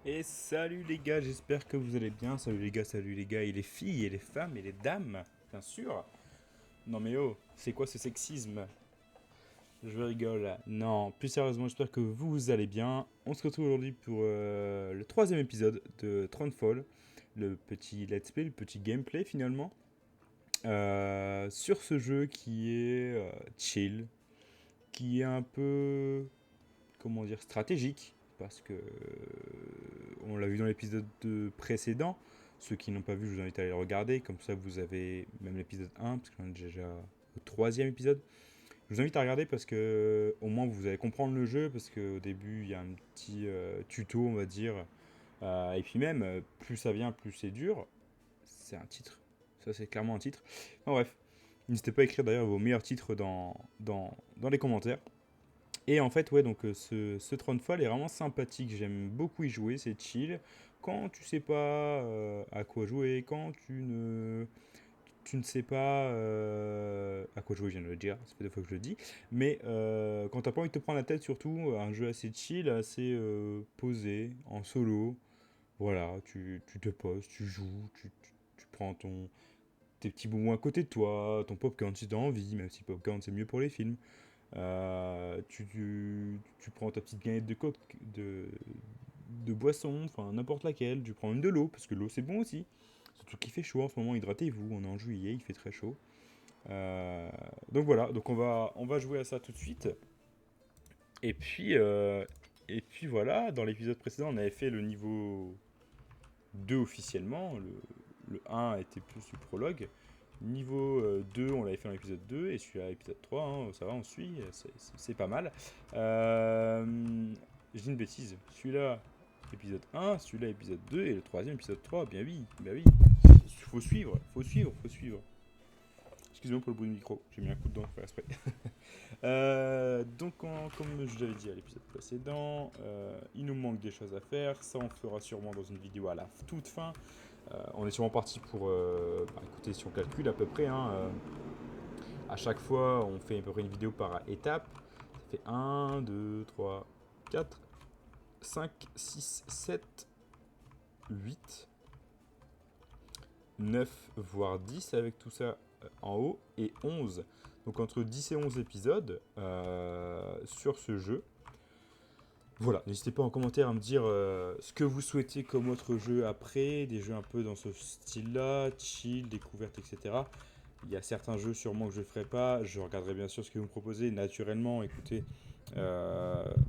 Et salut les gars, j'espère que vous allez bien. Salut les gars et les filles et les femmes et les dames, bien sûr. Non mais oh, c'est quoi ce sexisme? Je rigole. Non, plus sérieusement, j'espère que vous allez bien. On se retrouve aujourd'hui pour le troisième épisode de Thronefall, le petit let's play, le petit gameplay finalement, sur ce jeu qui est chill, qui est un peu, comment dire, stratégique, parce que on l'a vu dans l'épisode précédent. Ceux qui n'ont pas vu, je vous invite à aller le regarder. Comme ça, vous avez même l'épisode 1, parce qu'on est déjà au troisième épisode. Je vous invite à regarder parce que au moins vous allez comprendre le jeu, parce qu'au début, il y a un petit tuto, on va dire. Et puis même, plus ça vient, plus c'est dur. C'est un titre. Ça, c'est clairement un titre. Enfin, bref, n'hésitez pas à écrire d'ailleurs vos meilleurs titres dans les commentaires. Et en fait, ouais, donc ce Thronefall est vraiment sympathique. J'aime beaucoup y jouer, c'est chill. Quand tu sais pas à quoi jouer, quand tu ne sais pas à quoi jouer, je viens de le dire, ça fait deux fois que je le dis. Mais quand t'as pas envie de te prendre la tête, surtout, un jeu assez chill, assez posé, en solo. Voilà, tu te poses, tu joues, tu prends tes petits bonbons à côté de toi, ton popcorn si t'as envie, même si popcorn c'est mieux pour les films. Tu prends ta petite canette de boisson, enfin n'importe laquelle. Tu prends une de l'eau, parce que l'eau c'est bon aussi. Surtout qu'il fait chaud en ce moment, hydratez-vous. On est en juillet, il fait très chaud. Euh, donc voilà, donc on va jouer à ça tout de suite. Et puis, euh, et puis voilà, dans l'épisode précédent, on avait fait le niveau 2 officiellement. Le 1 était plus du prologue. Niveau 2, on l'avait fait dans l'épisode 2, et celui-là, épisode 3, hein, ça va, on suit, c'est pas mal. Je dis une bêtise, celui-là, épisode 1, celui-là, épisode 2, et le troisième, épisode 3, bien oui, bien oui. Faut suivre, faut suivre, faut suivre. Excusez-moi pour le bruit de micro, j'ai mis un coup dedans pour faire exprès. Donc, comme je l'avais dit à l'épisode précédent, il nous manque des choses à faire. Ça, on fera sûrement dans une vidéo à la toute fin. On est sûrement parti pour. Écoutez, si on calcule à peu près, hein, à chaque fois, on fait à peu près une vidéo par étape. Ça fait 1, 2, 3, 4, 5, 6, 7, 8, 9, voire 10 avec tout ça en haut, et 11. Donc entre 10 et 11 épisodes sur ce jeu. Voilà, n'hésitez pas en commentaire à me dire ce que vous souhaitez comme autre jeu après, des jeux un peu dans ce style-là, chill, découverte, etc. Il y a certains jeux sûrement que je ne ferai pas, je regarderai bien sûr ce que vous me proposez, naturellement, écoutez.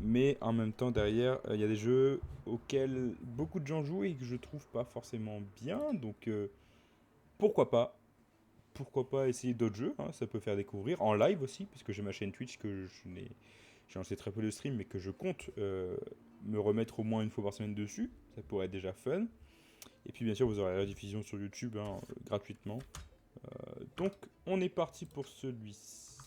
Mais en même temps, derrière, il y a des jeux auxquels beaucoup de gens jouent et que je trouve pas forcément bien, donc pourquoi pas pourquoi pas essayer d'autres jeux, hein, ça peut faire découvrir, en live aussi, puisque j'ai ma chaîne Twitch que j'ai lancé très peu de stream, mais que je compte me remettre au moins une fois par semaine dessus, ça pourrait être déjà fun. Et puis bien sûr, vous aurez la rediffusion sur YouTube hein, gratuitement. Donc, on est parti pour celui-ci.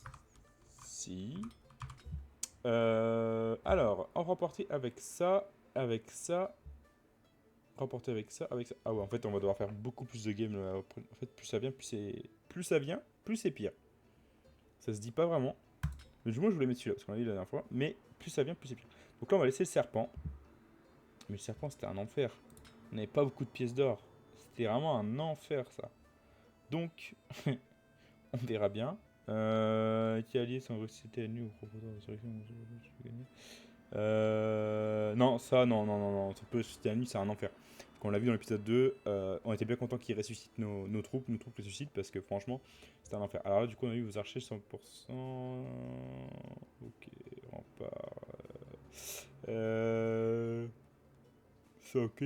Alors, en remporter avec ça. Ah ouais, en fait, on va devoir faire beaucoup plus de games. Là. En fait, plus ça vient, plus c'est pire. Ça se dit pas vraiment. Mais du moins, je voulais mettre celui-là, parce qu'on l'a vu la dernière fois. Mais plus ça vient, plus c'est pire. Donc là, on va laisser le serpent. Mais le serpent, c'était un enfer. On n'avait pas beaucoup de pièces d'or. C'était vraiment un enfer, ça. Donc, on verra bien. Qui allié sans réciter à nu au propos de la résurrection. Non, ça, non, non, non, non. Ça peut ressusciter à nu, c'est un enfer. Quand on l'a vu dans l'épisode 2, on était bien content qu'ils ressuscitent nos troupes. Nos troupes ressuscitent parce que franchement, c'est un enfer. Alors là, du coup, on a vu vos archers 100%. Ok, rempart. C'est ok.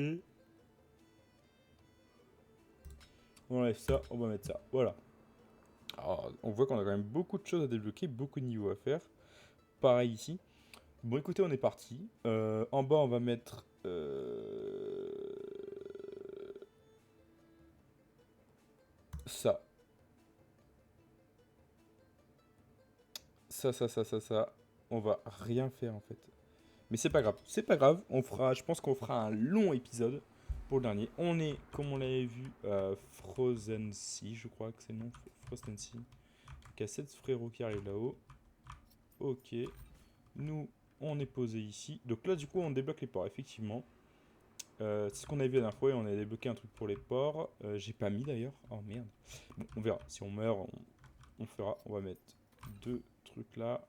On enlève ça, on va mettre ça. Voilà. Alors, on voit qu'on a quand même beaucoup de choses à débloquer, beaucoup de niveaux à faire. Pareil ici. Bon, écoutez, on est parti. En bas, on va mettre ça. Ça. On va rien faire en fait. Mais c'est pas grave. C'est pas grave. Je pense qu'on fera un long épisode pour le dernier. On est, comme on l'avait vu, Frozen Sea, je crois que c'est le nom. Frozen Sea. Donc il y a 7 frérots qui arrivent là-haut. Ok. Nous, on est posé ici. Donc là, du coup, on débloque les ports, effectivement. C'est ce qu'on avait vu la dernière fois et on avait débloqué un truc pour les porcs. J'ai pas mis d'ailleurs. Oh merde. Bon, on verra. Si on meurt, on fera. On va mettre 2 trucs là.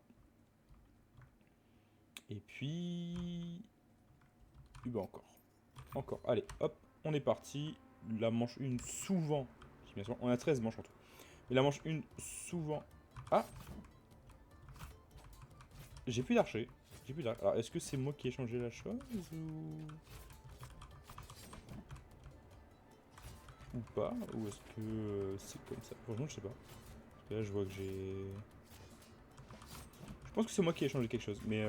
Et puis... Et ben encore. Encore. Allez, hop, on est parti. La manche 1 souvent. Bien sûr, on a 13 manches en tout. Mais la manche 1 souvent. Ah, j'ai plus d'archer. J'ai plus d'archer. Alors, est-ce que c'est moi qui ai changé la chose ou pas? Ou est-ce que c'est comme ça? Franchement, je sais pas. Parce que là, je vois que j'ai... Je pense que c'est moi qui ai changé quelque chose. Mais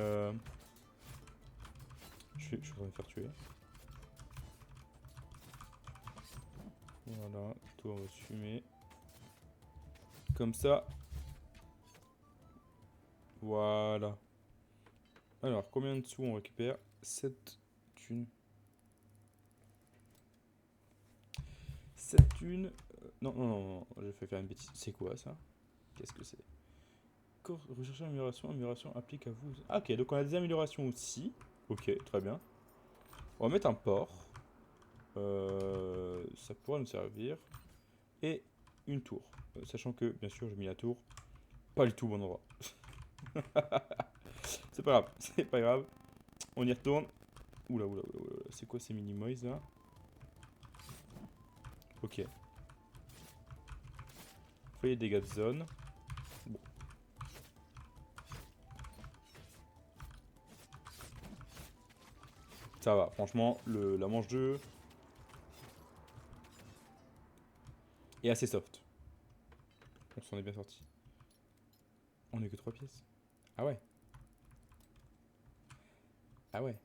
je suis en train de me faire tuer. Voilà, toi on va se fumer. Comme ça. Voilà. Alors, combien de sous on récupère? 7 thunes. 7 thunes. Non, non, non, non, j'ai fait faire une bêtise. C'est quoi ça? Qu'est-ce que c'est? Rechercher amélioration, amélioration applique à vous. Ah, ok, donc on a des améliorations aussi. Ok, très bien. On va mettre un port. Ça pourra nous servir. Et une tour. Sachant que, bien sûr, j'ai mis la tour. Pas du tout au bon endroit. C'est pas grave, c'est pas grave. On y retourne. Oula, oula, oula, oula. C'est quoi ces mini-moïse là? Ok. Foyer de dégâts de zone. Bon. Ça va, franchement, la manche 2 est assez soft. On s'en est bien sorti. On est que 3 pièces. Ah ouais. Ah ouais.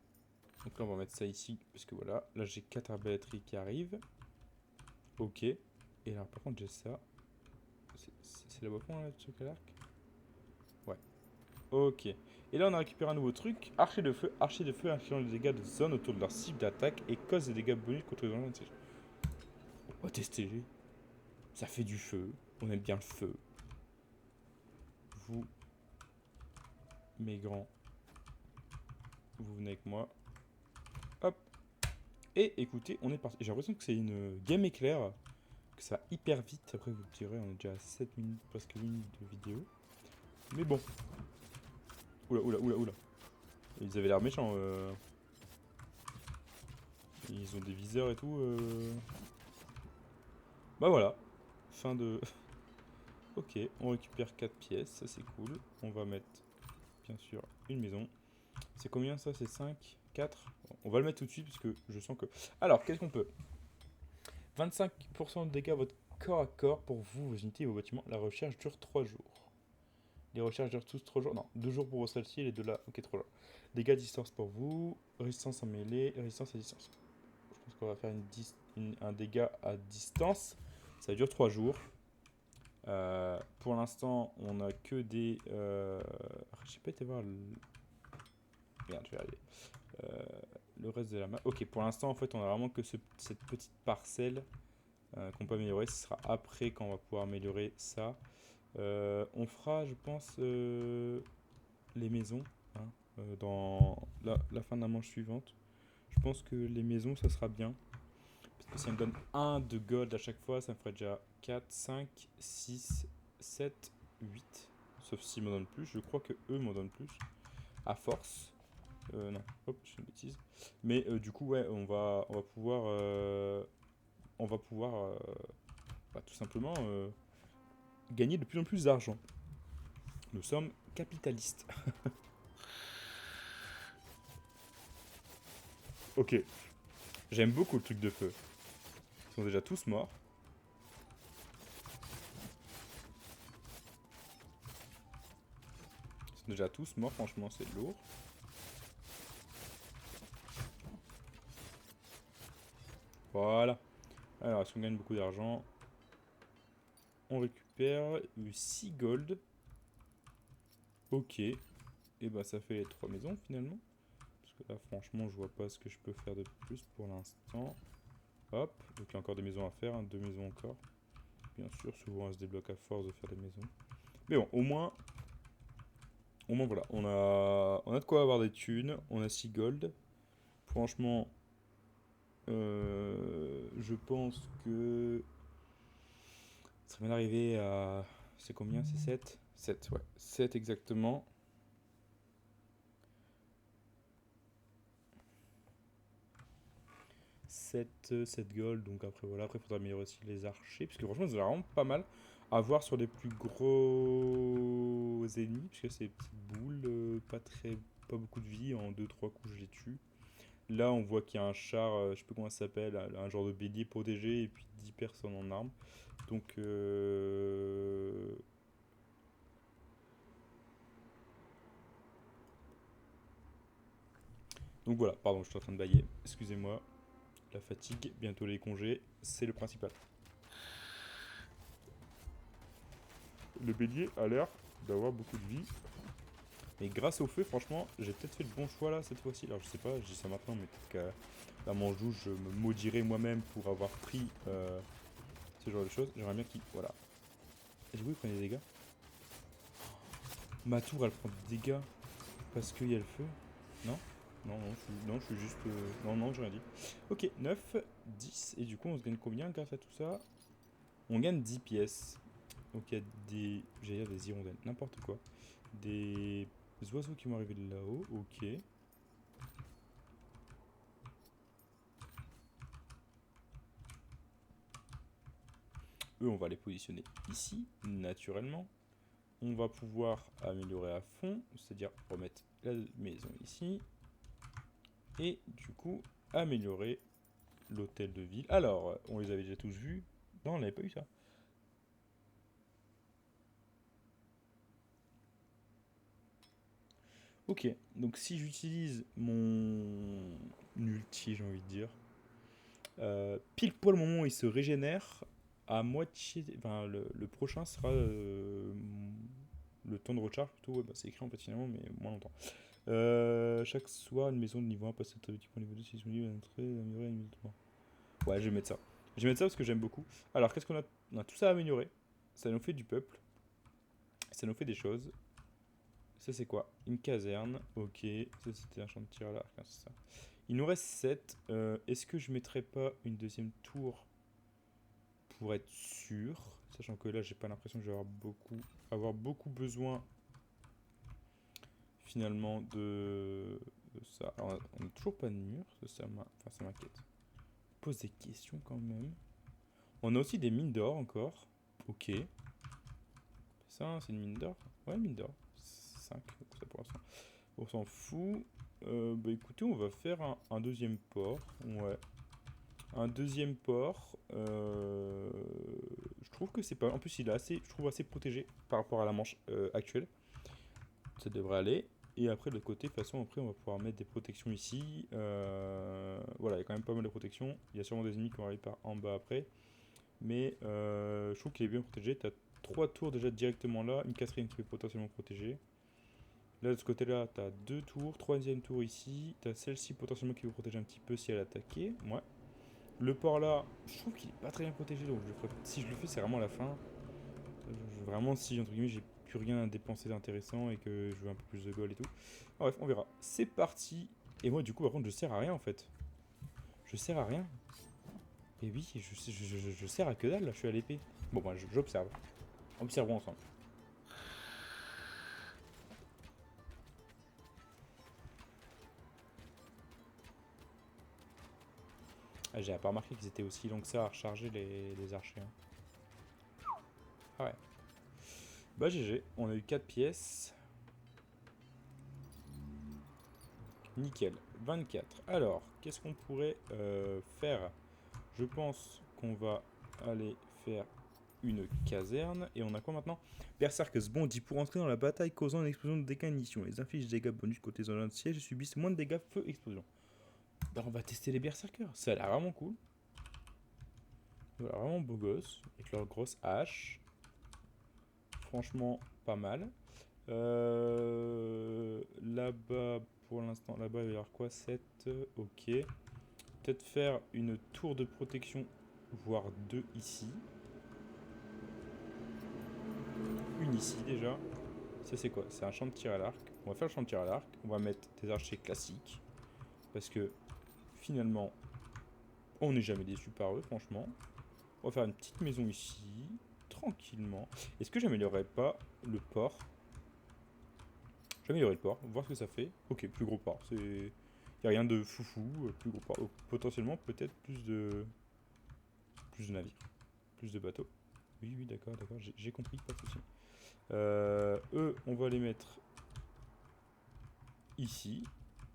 Donc là, on va mettre ça ici. Parce que voilà, là j'ai 4 arbalèteries qui arrivent. Ok. Et là, par contre, j'ai ça. C'est la weapon là, de ce arc. Ouais. Ok. Et là, on a récupéré un nouveau truc. Archer de feu. Archer de feu infligeant des dégâts de zone autour de leur cible d'attaque et cause des dégâts bonus contre les engins de siège. On va tester. Ça fait du feu. On aime bien le feu. Vous, mes grands, vous venez avec moi. Hop. Et écoutez, on est parti. J'ai l'impression que c'est une game éclair. Que ça va hyper vite. Après, vous le direz, on est déjà à 7 minutes, presque 8 minutes de vidéo. Mais bon. Oula, oula, oula, oula. Ils avaient l'air méchants. Ils ont des viseurs et tout. Bah voilà. Fin de... Ok, on récupère 4 pièces. Ça, c'est cool. On va mettre, bien sûr, une maison. C'est combien ça? C'est 5, 4. Bon, on va le mettre tout de suite parce que je sens que... Alors, qu'est-ce qu'on peut? 25% de dégâts à votre corps à corps pour vous, vos unités et vos bâtiments. La recherche dure 3 jours. Les recherches durent tous 3 jours. Non, 2 jours pour vos celles-ci et les deux là. Ok, 3 jours. Dégâts à distance pour vous. Résistance en mêlée. Résistance à distance. Je pense qu'on va faire un dégât à distance. Ça dure 3 jours. Pour l'instant, on a que des... J'ai pas été voir le... Merde, je vais y arriver. Le reste de la map. Ok, pour l'instant, en fait, on a vraiment que cette petite parcelle qu'on peut améliorer. Ce sera après quand on va pouvoir améliorer ça. On fera, je pense, les maisons hein, dans la fin de la manche suivante. Je pense que les maisons, ça sera bien. Parce que si ça me donne 1 de gold à chaque fois, ça me ferait déjà 4, 5, 6, 7, 8. Sauf s'ils m'en donnent plus. Je crois que eux m'en donnent plus. À force. Non, hop, je fais une bêtise. Mais du coup, ouais, on va pouvoir bah, tout simplement gagner de plus en plus d'argent. Nous sommes capitalistes. Ok, j'aime beaucoup le truc de feu. Ils sont déjà tous morts. Ils sont déjà tous morts, franchement, c'est lourd. Voilà. Alors, est-ce qu'on gagne beaucoup d'argent? On récupère 6 gold. Ok. Et bah, ça fait les 3 maisons finalement. Parce que là, franchement, je vois pas ce que je peux faire de plus pour l'instant. Hop. Donc, il y a encore des maisons à faire. Hein, 2 maisons encore. Bien sûr, souvent, elle se débloque à force de faire des maisons. Mais bon, au moins voilà. On a de quoi avoir des thunes. On a 6 gold. Franchement, Je pense que ça serait bien d'arriver à... C'est combien? C'est 7 7, ouais. 7 exactement. 7 gold, donc après voilà, après il faudra améliorer aussi les archers, parce que franchement c'est vraiment pas mal à voir sur les plus gros ennemis, parce que c'est des petites boules, pas beaucoup de vie, en deux trois coups je les tue. Là on voit qu'il y a un char, je sais plus comment ça s'appelle, un genre de bélier protégé, et puis 10 personnes en armes. Donc donc voilà, pardon, je suis en train de bailler, excusez-moi, la fatigue, bientôt les congés, c'est le principal. Le bélier a l'air d'avoir beaucoup de vie. Mais grâce au feu, franchement, j'ai peut-être fait le bon choix là cette fois-ci. Alors je sais pas, je dis ça maintenant, mais peut-être qu'à la manche je me maudirai moi-même pour avoir pris ce genre de choses. J'aimerais bien qu'il. Voilà. Et du coup, il prenait des dégâts. Ma tour, elle prend des dégâts parce qu'il y a le feu. Non. Non, je suis juste. Non, j'ai rien dit. Ok, 9, 10. Et du coup, on se gagne combien grâce à tout ça? On gagne 10 pièces. Donc il y a des. J'allais dire des hirondelles, n'importe quoi. Des oiseaux qui vont arriver de là-haut. Ok. Eux, on va les positionner ici, naturellement. On va pouvoir améliorer à fond, c'est-à-dire remettre la maison ici. Et du coup, améliorer l'hôtel de ville. Alors, on les avait déjà tous vus. Non, on n'avait pas eu ça. Ok, donc si j'utilise mon ulti, j'ai envie de dire, pile poil au moment où il se régénère, à moitié. Enfin, le prochain sera le temps de recharge plutôt. Ouais, bah, c'est écrit en fait finalement, mais moins longtemps. Chaque soir, une maison de niveau 1 passe à au niveau 2 si disponible à entrer, améliorer immédiatement. Ouais, je vais mettre ça. Je vais mettre ça parce que j'aime beaucoup. Alors, qu'est-ce qu'on a? On a tout ça à améliorer. Ça nous fait du peuple. Ça nous fait des choses. Ça, c'est quoi? Une caserne. Ok. Ça, c'était un champ de tir à l'arc. Hein, c'est ça. Il nous reste 7. Est-ce que je mettrais pas une deuxième tour pour être sûr? Sachant que là, j'ai pas l'impression que je vais avoir beaucoup besoin finalement de ça. Alors, on n'a toujours pas de mur. Ça m'inquiète. Pose des questions quand même. On a aussi des mines d'or encore. Ok. Ça, hein, c'est une mine d'or. Ouais, mine d'or. 5, ça pour l'instant. On s'en fout. Bah écoutez, on va faire un deuxième port. Ouais. Un deuxième port. Je trouve que c'est pas. En plus, il est assez, je trouve assez protégé par rapport à la manche actuelle. Ça devrait aller. Et après, de l'autre côté, de toute façon, après, on va pouvoir mettre des protections ici. Voilà, il y a quand même pas mal de protections. Il y a sûrement des ennemis qui vont arriver par en bas après. Mais je trouve qu'il est bien protégé. Tu as 3 tours déjà directement là, une quatrième qui est potentiellement protégée. Là de ce côté là, tu as 2 tours, troisième tour ici. Tu as celle-ci potentiellement qui vous protège un petit peu si elle est attaquée. Ouais. Le port là, je trouve qu'il est pas très bien protégé, donc si je le fais, c'est vraiment à la fin. Vraiment, si entre guillemets j'ai plus rien à dépenser d'intéressant et que je veux un peu plus de gold et tout. Ah, bref, on verra. C'est parti. Et moi, du coup, par contre, je sers à rien en fait. Je sers à rien. Et oui, je sers à que dalle là, je suis à l'épée. Bon, bah, j'observe. Observons ensemble. Ah, j'avais pas remarqué qu'ils étaient aussi longs que ça à recharger les archers. Hein. Ah ouais. Bah GG, on a eu 4 pièces. Nickel, 24. Alors, qu'est-ce qu'on pourrait faire? Je pense qu'on va aller faire une caserne. Et on a quoi maintenant? Berserkers Bondi pour entrer dans la bataille causant une explosion de dégâts ignition. Les infligent des dégâts bonus côté zone de siège et subissent moins de dégâts feu explosion. Bah on va tester les Berserkers, ça a l'air vraiment cool. Vraiment beau gosse, avec leur grosse hache. Franchement, pas mal. Là-bas, pour l'instant, là-bas, il va y avoir quoi? 7, ok. Peut-être faire une tour de protection, voire 2 ici. Une ici déjà. Ça c'est quoi? C'est un champ de tir à l'arc. On va faire le champ de tir à l'arc. On va mettre des archers classiques. Parce que finalement, On n'est jamais déçu par eux, franchement. On va faire une petite maison ici, tranquillement. Est-ce que j'améliorerais pas le port? J'améliorerais le port, voir ce que ça fait. Ok, plus gros port, c'est... Y a rien de foufou, plus gros port. Oh, potentiellement, peut-être plus de navires, plus de bateaux. Oui, oui, d'accord, d'accord, j'ai compris, pas de soucis. Eux, on va les mettre ici.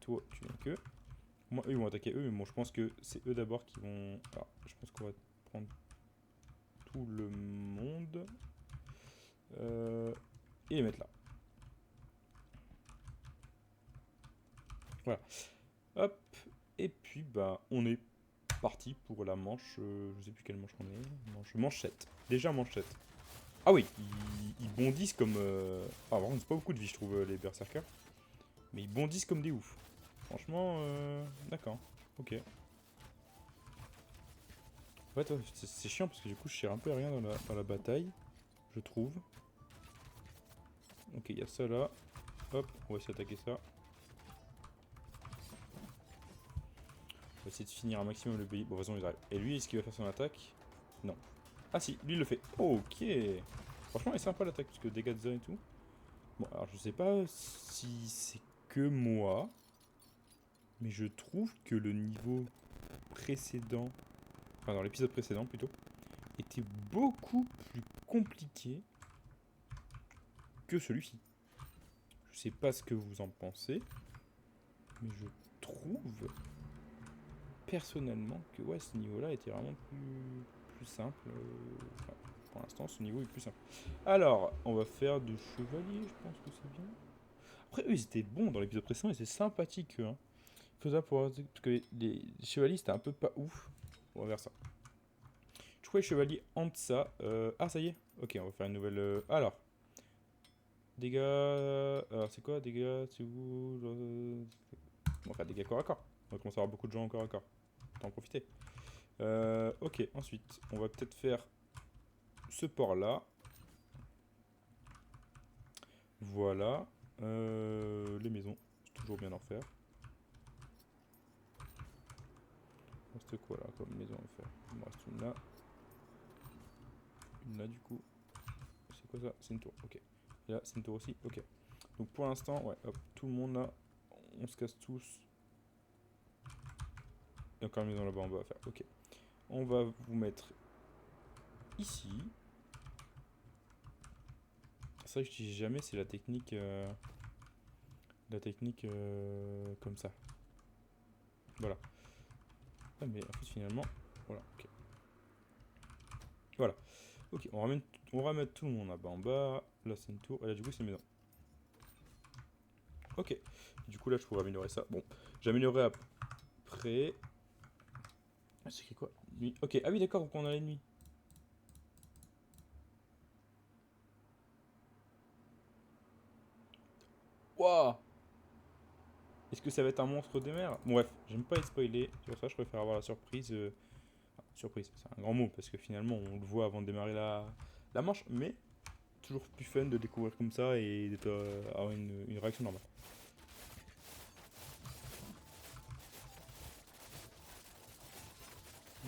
Toi, tu viens que. Moi, eux, ils vont attaquer eux, mais bon, je pense que c'est eux d'abord qui vont... Alors, je pense qu'on va prendre tout le monde. Et les mettre là. Voilà. Hop. Et puis, bah, on est parti pour la manche. Je sais plus quelle manche on est. Manchette. Déjà manchette. Ah oui, ils bondissent comme... Ah, vraiment, c'est pas beaucoup de vie, je trouve, les berserkers. Mais ils bondissent comme des oufs. Franchement, d'accord. Ok. En fait, ouais, c'est chiant parce que du coup, je tire un peu à rien dans la bataille. Je trouve. Ok, il y a ça là. Hop, on va essayer d'attaquer ça. On va essayer de finir un maximum le pays. Bon, de toute façon, ils arrivent. Et lui, est-ce qu'il va faire son attaque? Non. Ah si, lui, il le fait. Ok. Franchement, il est sympa l'attaque, parce que dégâts de zone et tout. Bon, alors je sais pas si c'est que moi, mais je trouve que le niveau précédent, enfin dans l'épisode précédent plutôt, était beaucoup plus compliqué que celui-ci. Je sais pas ce que vous en pensez, mais je trouve personnellement que ouais, ce niveau-là était vraiment plus simple. Enfin, pour l'instant, ce niveau est plus simple. Alors, on va faire du chevalier, je pense que c'est bien. Après, eux, ils étaient bons dans l'épisode précédent, ils étaient sympathiques, eux. Hein. Faisable pour... Parce que les chevaliers, c'était un peu pas ouf. On va faire ça. Je crois les chevaliers en deçà. Ah, ça y est. Ok, on va faire une nouvelle... Alors. Dégâts... Alors, c'est quoi, dégâts? C'est où? On va faire dégâts corps à corps. On va commencer à avoir beaucoup de gens en corps à corps. Autant en profiter. Ok, ensuite, on va peut-être faire ce port-là. Voilà. Les maisons. C'est toujours bien d'en faire. Il reste quoi là comme maison à faire? Il me reste une là. Une là du coup. C'est quoi ça? C'est une tour. Ok. Et là, c'est une tour aussi. Ok. Donc pour l'instant, ouais, hop, tout le monde là. On se casse tous. Il y a encore une maison là-bas en bas à faire. Ok. On va vous mettre ici. C'est vrai que je dis jamais, c'est la technique. Comme ça. Voilà. Ah, mais en fait, finalement. Voilà, ok. Voilà. Ok, on ramène tout le monde là-bas en bas. Là, c'est une tour. Et là, du coup, c'est une maison. Ok. Du coup, là, je pourrais améliorer ça. Bon, j'améliorerai après. C'est quoi? Nuit. Ok, ah oui, d'accord, donc on a la nuit. Waouh! Est-ce que ça va être un monstre des mers? Bon, bref, j'aime pas être spoilé. C'est pour ça que je préfère avoir la surprise. Surprise, c'est un grand mot, parce que finalement, on le voit avant de démarrer la manche. Mais toujours plus fun de découvrir comme ça et d'avoir une réaction normale.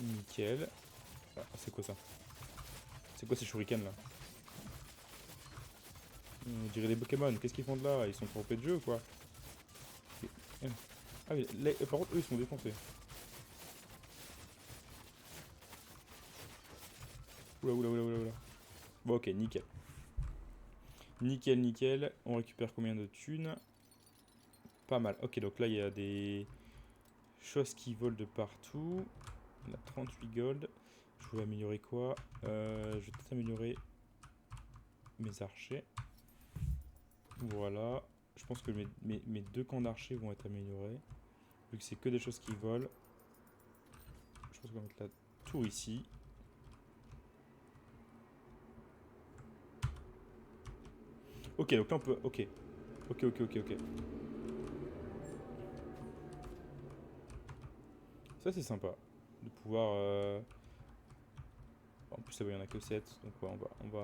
Nickel. Ah, c'est quoi ça? C'est quoi ces shurikens là? On dirait des Pokémon. Qu'est-ce qu'ils font de là? Ils sont trompés de jeu ou quoi? Ah oui, par contre, eux ils sont défoncés. Oula, oula, oula, oula, oula. Bon, ok, nickel. Nickel, nickel. On récupère combien de thunes? Pas mal. Ok, donc là, il y a des choses qui volent de partout. On a 38 gold. Je voulais améliorer quoi? Je vais peut-être améliorer mes archers. Voilà. Je pense que mes deux camps d'archers vont être améliorés. Vu que c'est que des choses qui volent. Je pense qu'on va mettre la tour ici. Ok, donc là on peut... Ok. Ok, ok, ok, ok. Ça c'est sympa. De pouvoir... En plus ça va, il n'y en a que 7. Donc ouais, on va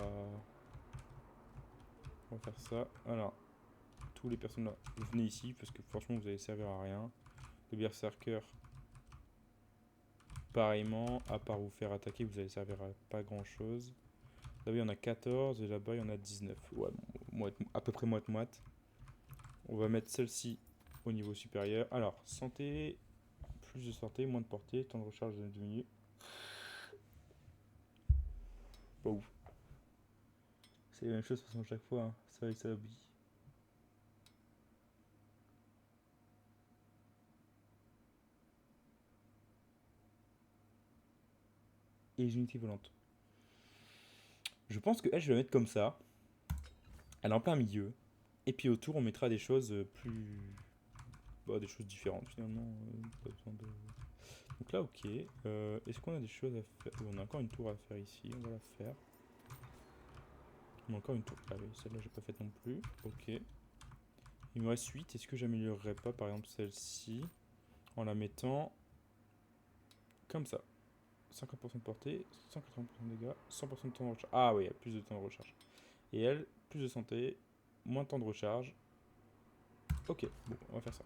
faire ça. Alors, tous les personnes là, vous venez ici parce que franchement vous allez servir à rien. Le berserker, pareillement, à part vous faire attaquer, vous allez servir à pas grand chose. Là-bas, il y en a 14 et là-bas, il y en a 19. Ouais, bon, à peu près moite-moite. On va mettre celle-ci au niveau supérieur. Alors, santé, plus de santé, moins de portée, temps de recharge diminue. Pas ouf. C'est la même chose de toute façon chaque fois, hein. Ça oublie. Et les unités volantes. Je pense que elle, je vais la mettre comme ça. Elle est en plein milieu. Et puis autour, on mettra des choses plus. Bah, des choses différentes finalement. Pas besoin de. Donc là, ok. Est-ce qu'on a des choses à faire? On a encore une tour à faire ici. On va la faire. On a encore une tour. Ah oui, celle-là, j'ai pas faite non plus. Ok. Il me reste 8. Est-ce que j'améliorerais pas par exemple celle-ci en la mettant comme ça? 50% de portée, 180% de dégâts, 100% de temps de recharge. Ah oui, il y a plus de temps de recharge. Et elle, plus de santé, moins de temps de recharge. Ok, bon, on va faire ça.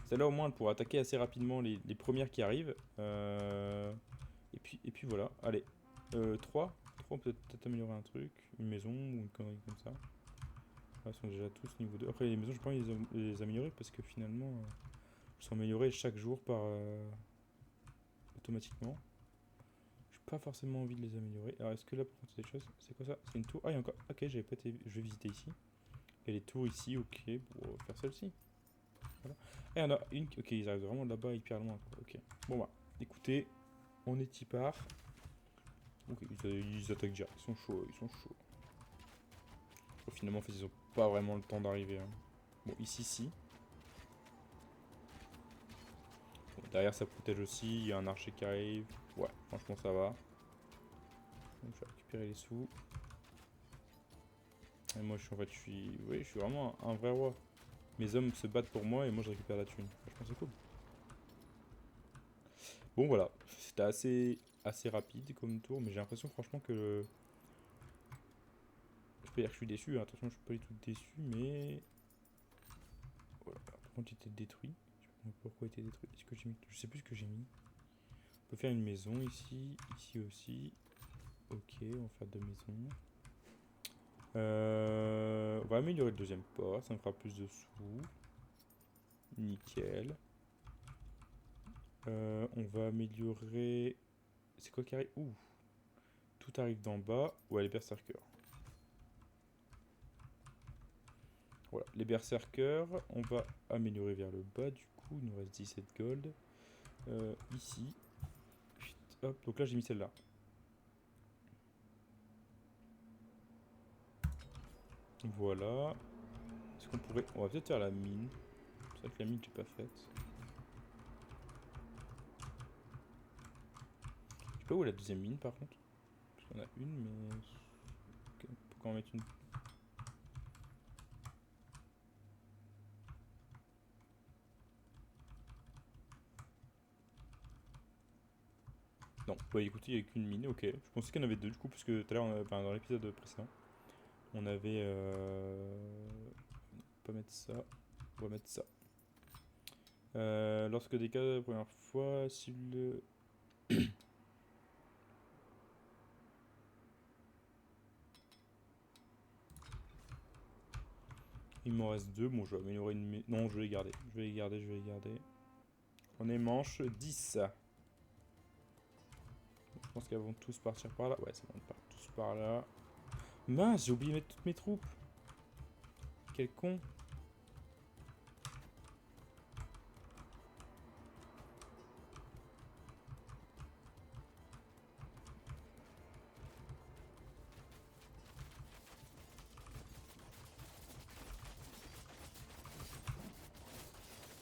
Celle-là, au moins, elle pourra attaquer assez rapidement les premières qui arrivent. Et puis voilà. Allez, 3. 3, on peut peut-être améliorer un truc. Une maison ou une connerie comme ça. Là, ils sont déjà tous niveau 2. Après, les maisons, je peux pas les améliorer parce que finalement, elles sont améliorées chaque jour par automatiquement. J'ai pas forcément envie de les améliorer. Alors, est-ce que là, par contre, c'est des choses? C'est quoi ça? C'est une tour. Ah, il y a encore. Ok, j'avais pas été. Je vais visiter ici. Il y a les tours ici. Ok, bon, on va faire celle-ci. Voilà. Et il y en a une. Ok, ils arrivent vraiment là-bas hyper loin. Ok. Bon, bah, écoutez, on est y part. Ok, ils attaquent déjà. Ils sont chauds, ils sont chauds. Bon, finalement, en fait, ils ont pas vraiment le temps d'arriver. Hein. Bon, ici, si. Bon, derrière, ça protège aussi. Il y a un archer qui arrive. Ouais, franchement, ça va. Donc, je vais récupérer les sous. Et moi, oui, je suis vraiment un vrai roi. Mes hommes se battent pour moi et moi, je récupère la thune. Franchement, c'est cool. Bon, voilà. C'était assez rapide comme tour, mais j'ai l'impression, franchement, que je peux dire que je suis déçu. Hein. Attention, je suis pas du tout déçu, mais voilà. Par contre, il était détruit. Je sais pas pourquoi il était détruit. Est-ce que j'ai mis... Je sais plus ce que j'ai mis. On peut faire une maison ici, ici aussi. Ok, on va faire deux maisons. On va améliorer le deuxième port, ça me fera plus de sous. Nickel. On va améliorer... C'est quoi qui arrive? Ouh. Tout arrive d'en bas. Ouais, les berserkers. Voilà, les berserkers, on va améliorer vers le bas du coup. Il nous reste 17 gold. Ici. Hop, donc là j'ai mis celle-là. Voilà. Est-ce qu'on pourrait... On va peut-être faire la mine. C'est vrai que la mine, j'ai pas faite. Je sais pas où est la deuxième mine par contre. Parce qu'on a une, mais... Pourquoi en mettre une? Non, bah écoutez, il n'y a qu'une mine, ok. Je pensais qu'il y en avait deux du coup, parce que tout à l'heure, enfin, dans l'épisode précédent, on avait... On va pas mettre ça. On va mettre ça. Lorsque des cas la première fois, si le... Il m'en reste deux, bon je vais améliorer une... Non, je vais les garder, je vais les garder, je vais les garder. On est manche 10. Je pense qu'elles vont tous partir par là. Ouais, c'est bon, ils partent tous par là. Mince, j'ai oublié de mettre toutes mes troupes. Quel con.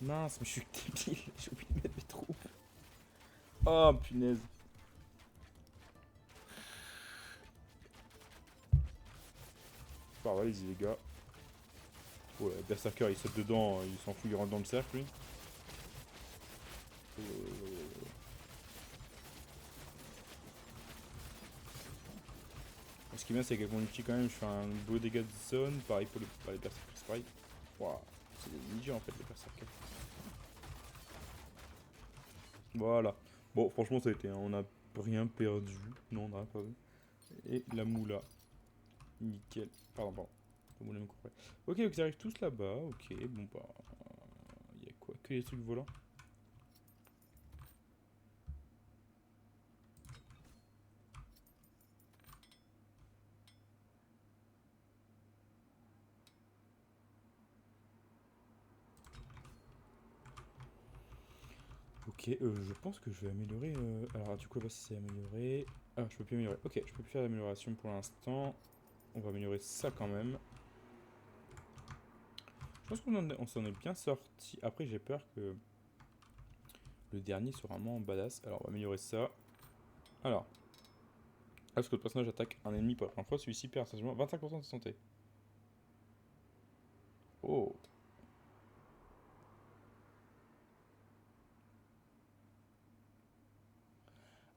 Mince, mais je suis débile, j'ai oublié de mettre mes troupes. Oh punaise. Bah allez-y les gars. Ouais, Berserker il saute dedans, il s'en fout, il rentre dans le cercle lui. Ce qui est bien c'est qu'avec mon ulti quand même je fais un beau dégât de zone, pareil pour les Berserkers, c'est pareil. Waouh, c'est des ninjas en fait les Berserkers. Voilà. Bon, franchement, ça a été, hein, on n'a rien perdu. Non, on n'a rien perdu. Et la moula. Nickel. Pardon. La moula me couperait. Ok, donc ils arrivent tous là-bas. Ok, bon bah. Il y a quoi? Que les trucs volants? Ok, je pense que je vais améliorer. Alors, du coup, là, si c'est amélioré. Ah, je peux plus améliorer. Ok, je peux plus faire d'amélioration pour l'instant. On va améliorer ça quand même. Je pense on s'en est bien sorti. Après, j'ai peur que le dernier soit vraiment badass. Alors, on va améliorer ça. Alors, lorsque le personnage attaque un ennemi pour la première fois, celui-ci perd essentiellement 25% de santé. Oh.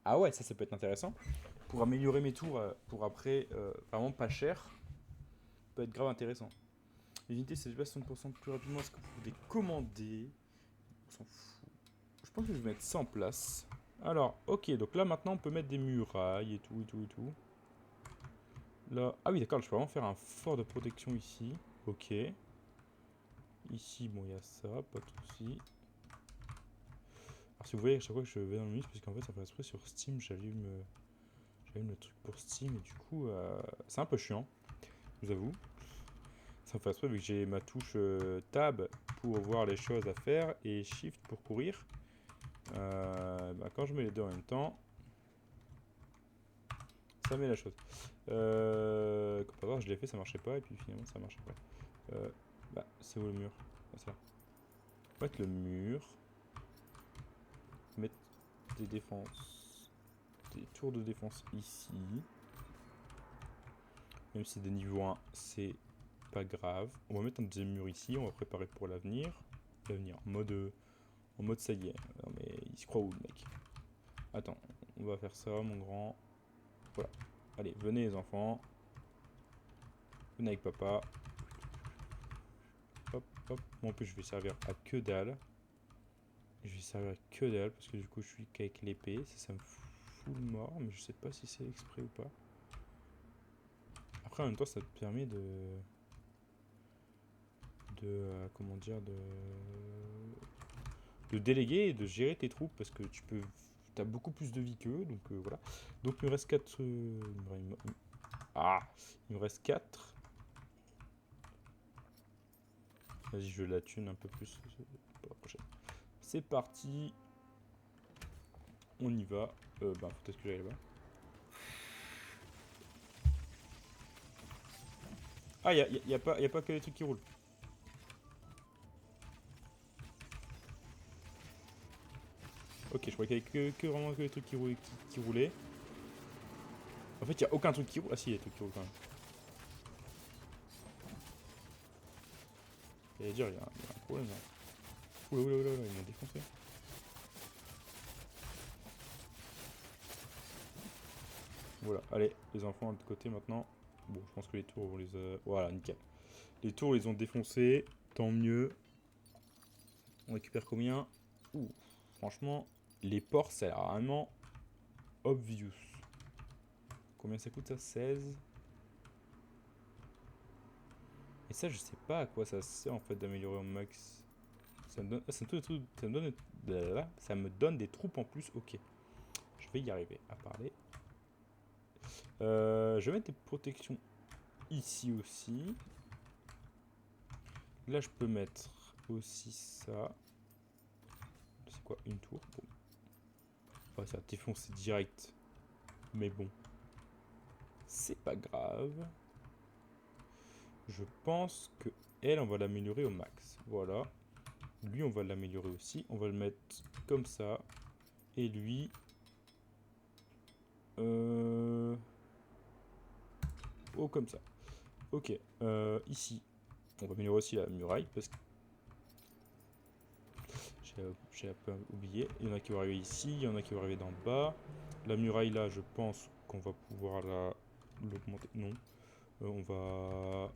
Ah ouais, ça peut être intéressant. Pour améliorer mes tours pour après, vraiment pas cher, peut être grave intéressant. Les unités se déplacent 60% plus rapidement. Est-ce que vous pouvez les commander? On s'en fout. Je pense que je vais mettre ça en place. Alors, ok, donc là maintenant on peut mettre des murailles et tout, et tout, et tout. Là, ah oui, d'accord, je peux vraiment faire un fort de protection ici. Ok. Ici, bon, il y a ça, pas de soucis. Alors, si vous voyez, à chaque fois que je vais dans le mix, parce qu'en fait, ça fait exprès sur Steam, j'allume le truc pour Steam, et du coup, c'est un peu chiant, je vous avoue. Ça me fait exprès vu que j'ai ma touche Tab pour voir les choses à faire et Shift pour courir. Quand je mets les deux en même temps, ça met la chose. Comme par hasard, je l'ai fait, ça marchait pas, et puis finalement, ça marchait pas. C'est où le mur? Ah, c'est là. On va mettre le mur. Mettre des défenses. Des tours de défense ici. Même si c'est des niveaux 1, c'est pas grave. On va mettre un deuxième mur ici, on va préparer pour l'avenir. L'avenir, en mode ça y est. Non mais il se croit où le mec? Attends, on va faire ça mon grand. Voilà. Allez, venez les enfants. Venez avec papa. Hop, hop. Moi en plus je vais servir à que dalle. Je vais servir à que dalle parce que du coup je suis qu'avec l'épée. Ça me fout le mort, mais je sais pas si c'est exprès ou pas. Après en même temps ça te permet comment dire, de déléguer et de gérer tes troupes parce que t'as beaucoup plus de vie qu'eux, donc voilà. Donc il me reste 4. Il me reste 4. Vas-y, je la thune un peu plus pour la prochaine. C'est parti. On y va. Faut peut-être que j'aille là-bas. Ah, y a pas que les trucs qui roulent. Ok, je croyais qu'il y avait vraiment que les trucs qui roulaient. En fait, il y a aucun truc qui roule. Ah si, il y a des trucs qui roulent quand même. J'allais dire, il y a un problème là. Oula, oula, oula, ils m'ont défoncé. Voilà, allez, les enfants de côté maintenant. Bon, je pense que les tours, on les a... Voilà, nickel. Les tours, ils ont défoncé. Tant mieux. On récupère combien? Ouh, franchement, les ports, ça a l'air vraiment obvious. Combien ça coûte ça? 16. Et ça, je sais pas à quoi ça sert en fait d'améliorer au max. Ça me donne des troupes en plus. Ok, je vais y arriver à parler. Je vais mettre des protections ici aussi. Là, je peux mettre aussi ça. C'est quoi? Une tour? Bon. Ouais, ça a défoncé direct. Mais bon. C'est pas grave. Je pense que elle, on va l'améliorer au max. Voilà. Lui, on va l'améliorer aussi. On va le mettre comme ça. Et lui... Oh, comme ça. Ok. Ici, on va améliorer aussi la muraille parce que j'ai un peu oublié. Il y en a qui vont arriver ici, il y en a qui vont arriver d'en bas. La muraille là, je pense qu'on va pouvoir l'augmenter. Non. On va...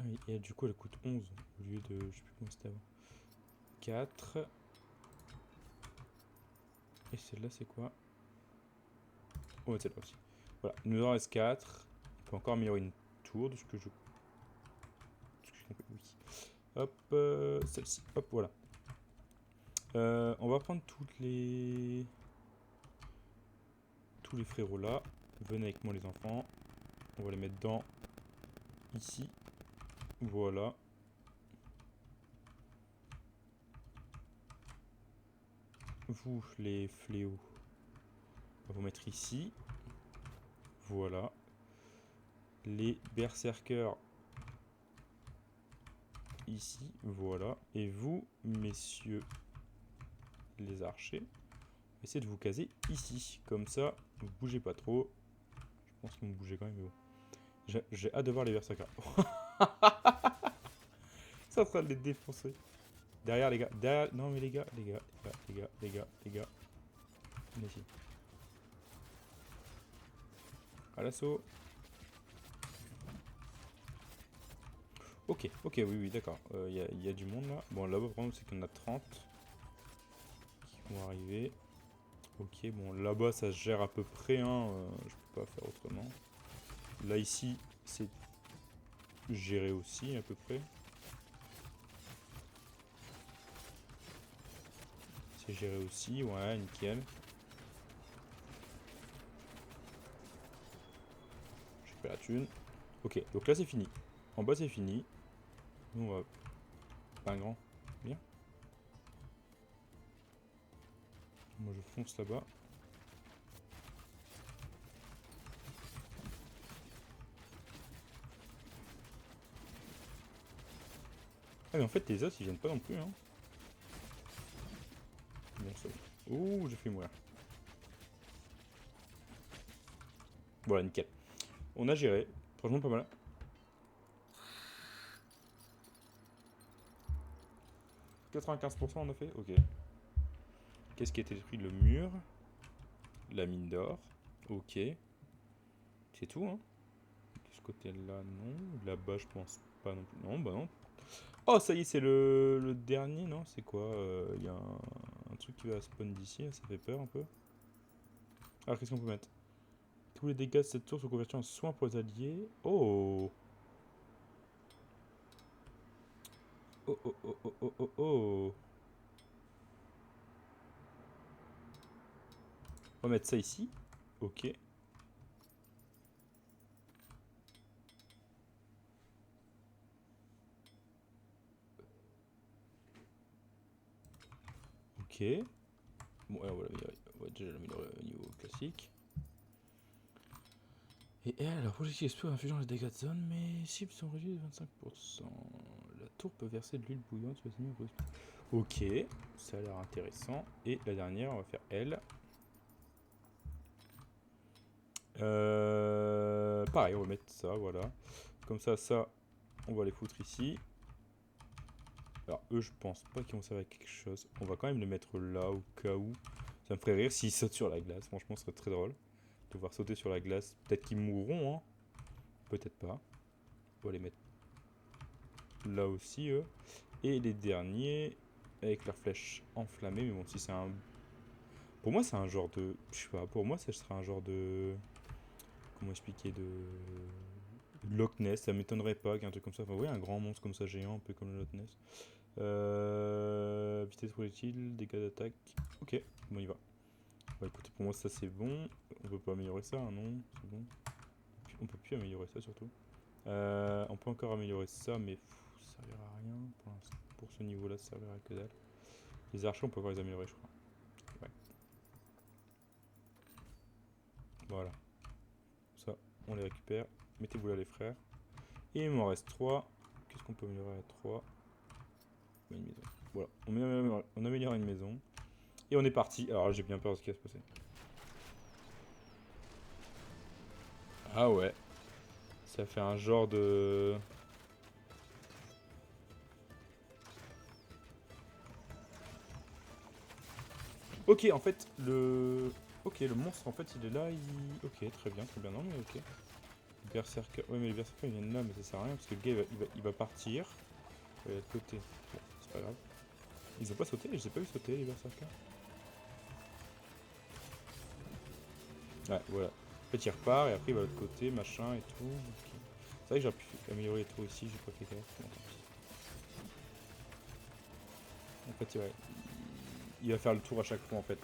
Ah oui, et du coup elle coûte 11 au lieu de... Je sais plus comment c'était avant. 4. Et celle-là c'est quoi? Oh, celle-là aussi. Voilà, il nous en reste 4. On peut encore améliorer une tour de ce que je... Oui. Hop, celle-ci. Hop, voilà. On va prendre tous les frérots là. Venez avec moi les enfants. On va les mettre dans... Ici. Voilà. Vous, les fléaux, on va vous mettre ici. Voilà. Les berserkers ici. Voilà. Et vous, messieurs les archers, essayez de vous caser ici. Comme ça, vous bougez pas trop. Je pense qu'ils vont bouger quand même, mais bon. J'ai hâte de voir les berserkers. C'est en train de les défoncer. Derrière, les gars. Derrière... Non, mais les gars. Venez ici. À l'assaut. Ok, oui, d'accord. Il y a du monde là. Bon, là-bas, par contre, c'est qu'il y en a 30 qui vont arriver. Ok, bon, là-bas, ça se gère à peu près, hein. Je peux pas faire autrement. Là, ici, c'est géré aussi, à peu près. C'est géré aussi, ouais, nickel. Je fais la thune. Ok, donc là, c'est fini. En bas, c'est fini. Nous, on va... Pas un grand. Bien. Moi, je fonce là-bas. Ah, mais en fait, les os, ils viennent pas non plus, hein. Bon, ça va. Ouh, j'ai fait mourir. Voilà, nickel. On a géré. Franchement, pas mal. 95% on a fait. Ok. Qu'est-ce qui a été détruit? Le mur. La mine d'or. Ok. C'est tout, hein. De ce côté-là, non. Là-bas, je pense pas non plus. Non, bah non. Oh, ça y est, c'est le dernier, non? C'est quoi? Il y a un truc qui va spawn d'ici, ça fait peur un peu. Alors, qu'est-ce qu'on peut mettre? Tous les dégâts de cette tour sont convertis en soins pour les alliés. Oh! Oh, oh, oh, oh, oh, oh, oh. On va mettre ça ici. Ok. Ok. Bon, on va déjà l'améliorer au niveau classique. Et elle, alors projectile explose infligeant les dégâts de zone, mais cibles sont réduits de 25%. La tour peut verser de l'huile bouillante sur les ennemis. Ok, ça a l'air intéressant. Et la dernière, on va faire elle. Pareil, on va mettre ça, voilà. Comme ça, on va les foutre ici. Alors eux, je pense pas qu'ils vont servir à quelque chose. On va quand même les mettre là, au cas où. Ça me ferait rire s'ils sautent sur la glace. Franchement, ce serait très drôle. De voir sauter sur la glace. Peut-être qu'ils mourront, hein. Peut-être pas. On va les mettre là aussi, eux. Et les derniers, avec leurs flèches enflammées. Mais bon, si c'est un... Pour moi, c'est un genre de... Je sais pas, pour moi, ça serait un genre de... Comment expliquer de Loch Ness, ça m'étonnerait pas qu'il y ait un truc comme ça. Enfin, oui, un grand monstre comme ça, géant, un peu comme le Loch Ness. Vitesse projectile, dégâts d'attaque. Ok, bon, il va. Bah écoutez, pour moi, ça c'est bon. On peut pas améliorer ça, hein, non? C'est bon. On peut plus améliorer ça, surtout. On peut encore améliorer ça, mais ça servira à rien. Pour ce niveau-là, ça servira que dalle. Les archers, on peut encore les améliorer, je crois. Ouais. Voilà. Ça, on les récupère. Mettez-vous là, les frères. Et il m'en reste 3. Qu'est-ce qu'on peut améliorer à 3? Une maison. Voilà, on améliore une maison. Et on est parti. Alors j'ai bien peur de ce qui va se passer. Ah ouais. Ça fait un genre de... Ok, en fait, le... Ok, le monstre, en fait, il est là, il... Ok, très bien, non, mais ok. Berserker. Ouais, mais les berserkers ils viennent là, mais ça sert à rien parce que le gars il va partir. Il va être de côté. Bon, c'est pas grave. Ils ont pas sauté, je les ai pas vu sauter les berserkers. Ouais, voilà. En fait, il repart et après il va de l'autre côté, machin et tout. Okay. C'est vrai que j'aurais pu améliorer les trous ici, j'ai pas fait gaffe. Bon, tant pis. En fait, ouais, il va faire le tour à chaque fois en fait.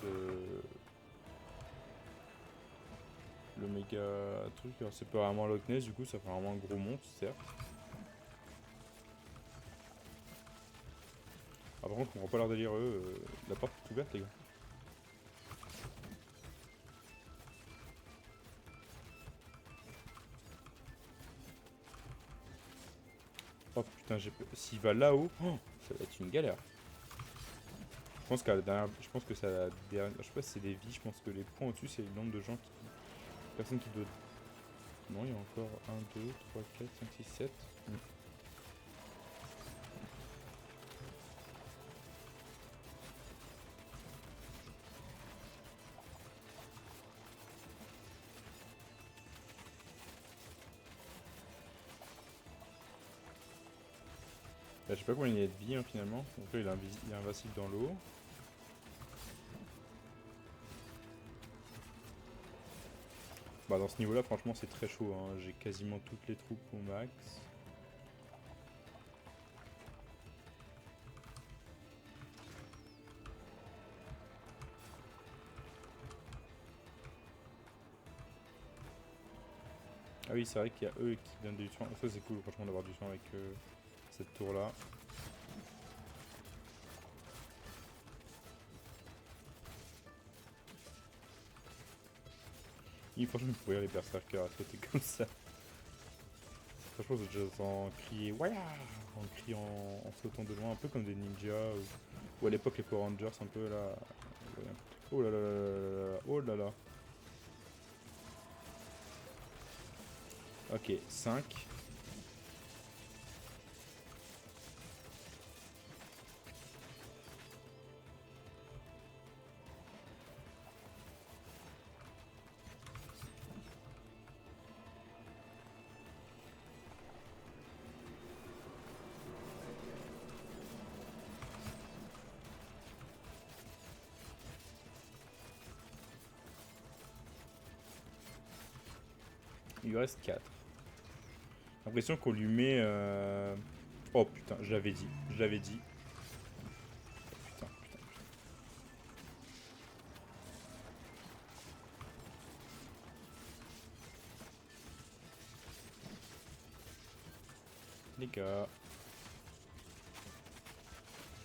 Le méga truc. Alors, c'est pas vraiment Loch Ness, du coup, ça fait vraiment un gros monstre, certes. Ah, par contre, je comprends pas leur délire, eux. La porte est ouverte, les gars. Oh putain, s'il va là-haut, oh, ça va être une galère. Je pense qu'à la dernière. Je pense que c'est la dernière. Je sais pas si c'est des vies, je pense que les points au-dessus, c'est le nombre de gens qui. Personne qui doit. Non, il y a encore 1, 2, 3, 4, 5, 6, 7. Là, je sais pas combien il y a de vie hein, finalement. Donc là, il est invincible dans l'eau. Bah, dans ce niveau-là, franchement, c'est très chaud. Hein. J'ai quasiment toutes les troupes au max. Ah oui, c'est vrai qu'il y a eux qui donnent du soin. Ça, c'est cool, franchement, d'avoir du soin avec cette tour-là. Franchement, il faut rire les berserkers à sauter comme ça. Franchement, je déjà en crier Waya en criant, en sautant de loin, un peu comme des ninjas. Ou à l'époque, les Power Rangers, un peu là. Oh là là là là là là. Oh là là. Ok, 5. Il lui reste 4. J'ai l'impression qu'on lui met... Oh putain, je l'avais dit. Je l'avais dit. Putain, putain, putain. Les gars.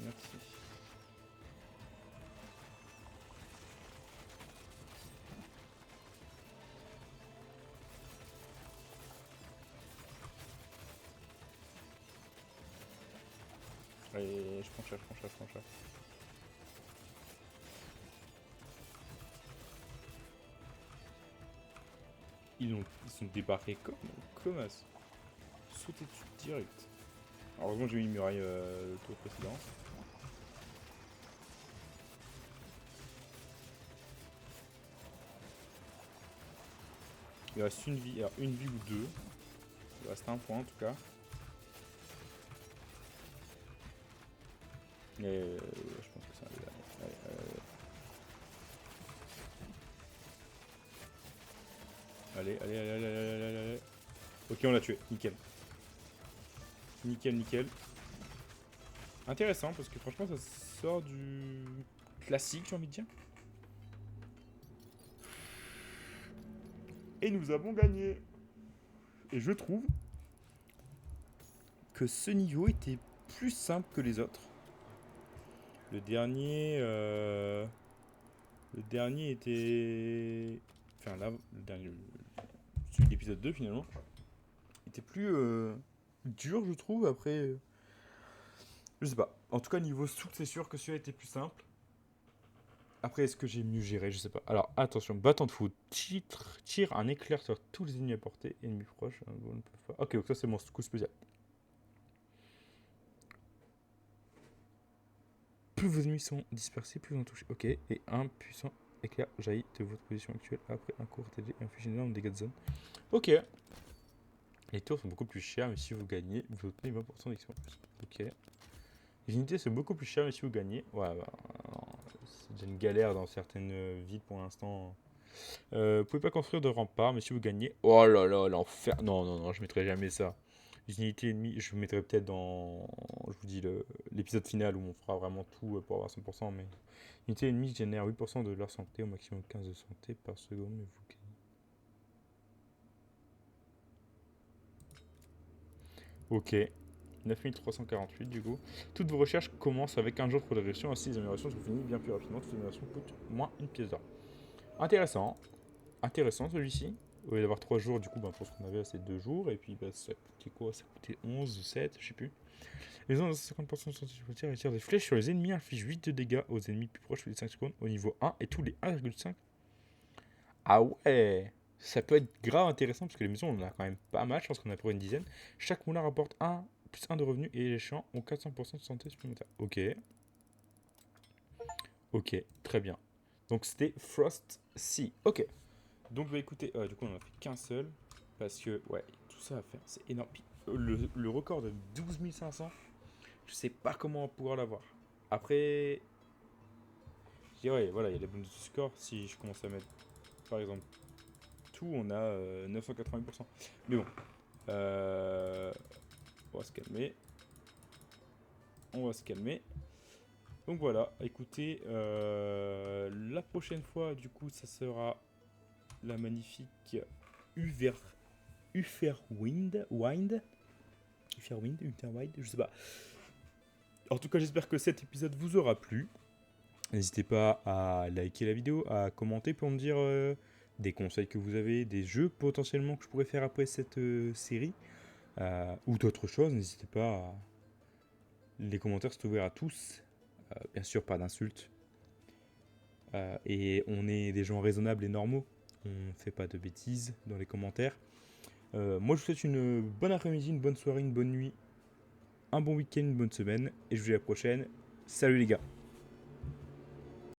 Merci. Allez, je prends cher, je prends cher, je prends cher. Ils sont débarqués comme as. Sauter dessus direct. Alors, heureusement, j'ai mis une muraille le tour précédent. Il reste une vie, alors une vie ou deux. Il reste un point en tout cas. Et je pense que ça va. Allez, allez, allez, allez, allez, allez, allez. Ok, on l'a tué. Nickel. Nickel, nickel. Intéressant parce que franchement, ça sort du classique, j'ai envie de dire. Et nous avons gagné. Et je trouve que ce niveau était plus simple que les autres. Le dernier était... Enfin là, le dernier... Celui d'épisode 2 finalement. Était plus dur je trouve. Après... je sais pas. En tout cas niveau souk c'est sûr que celui-là était plus simple. Après est-ce que j'ai mieux géré? Je sais pas. Alors attention, battant de foot. Tire un éclair sur tous les ennemis à portée. Ennemis proches. Ok, donc ça c'est mon coup spécial. Plus vos ennemis sont dispersés, plus vous en touchez. Ok, et un puissant éclair jaillit de votre position actuelle après un court TD et inflige une énorme dégâts de zone. Ok. Les tours sont beaucoup plus chers, mais si vous gagnez, vous obtenez 20% d'expérience. Ok. Les unités sont beaucoup plus chères, mais si vous gagnez. Ouais, bah, c'est déjà une galère dans certaines villes pour l'instant. Vous pouvez pas construire de rempart, mais si vous gagnez. Oh là là, l'enfer. Non, non, non, je mettrai jamais ça. Les unités ennemies, je vous mettrai peut-être dans. Je vous dis l'épisode final où on fera vraiment tout pour avoir 100%. Mais. L'unité ennemie génère 8% de leur santé, au maximum 15 de santé par seconde, mais vous gagnez. Ok. 9348 du coup. Toutes vos recherches commencent avec un jour de progression, ainsi les améliorations sont finies bien plus rapidement. Toutes les améliorations coûtent moins une pièce d'or. Intéressant. Intéressant celui-ci. Au lieu d'avoir 3 jours, du coup, ben, pour ce qu'on avait, c'est 2 jours. Et puis, bah, ça coûtait quoi? Ça coûtait 11, 7, je sais plus. Les gens de 50% de santé supplémentaire et tirent des flèches sur les ennemis, infligent 8 de dégâts aux ennemis plus proches tous les 5 secondes au niveau 1 et tous les 1,5. Ah ouais! Ça peut être grave intéressant parce que les maisons, on en a quand même pas mal. Je pense qu'on a pour une dizaine. Chaque moulin rapporte 1 plus 1 de revenus et les champs ont 400% de santé supplémentaire. Ok. Ok, très bien. Donc c'était Frost Sea. Ok. Donc bah écoutez, du coup on en a fait qu'un seul. Parce que, ouais, tout ça à faire, c'est énorme. Puis, le record de 12 500, je sais pas comment on va pouvoir l'avoir. Après, je dirais, voilà, il y a les bonus de score. Si je commence à mettre, par exemple, tout, on a 980%. Mais bon, on va se calmer. On va se calmer. Donc voilà, écoutez, la prochaine fois, du coup, ça sera la magnifique Ufer, Uferwind, je sais pas. En tout cas, j'espère que cet épisode vous aura plu. N'hésitez pas à liker la vidéo, à commenter pour me dire des conseils que vous avez, des jeux potentiellement que je pourrais faire après cette série, ou d'autres choses. N'hésitez pas à... Les commentaires sont ouverts à tous. Bien sûr, pas d'insultes. Et on est des gens raisonnables et normaux. On ne fait pas de bêtises dans les commentaires. Moi, je vous souhaite une bonne après-midi, une bonne soirée, une bonne nuit, un bon week-end, une bonne semaine. Et je vous dis à la prochaine. Salut les gars!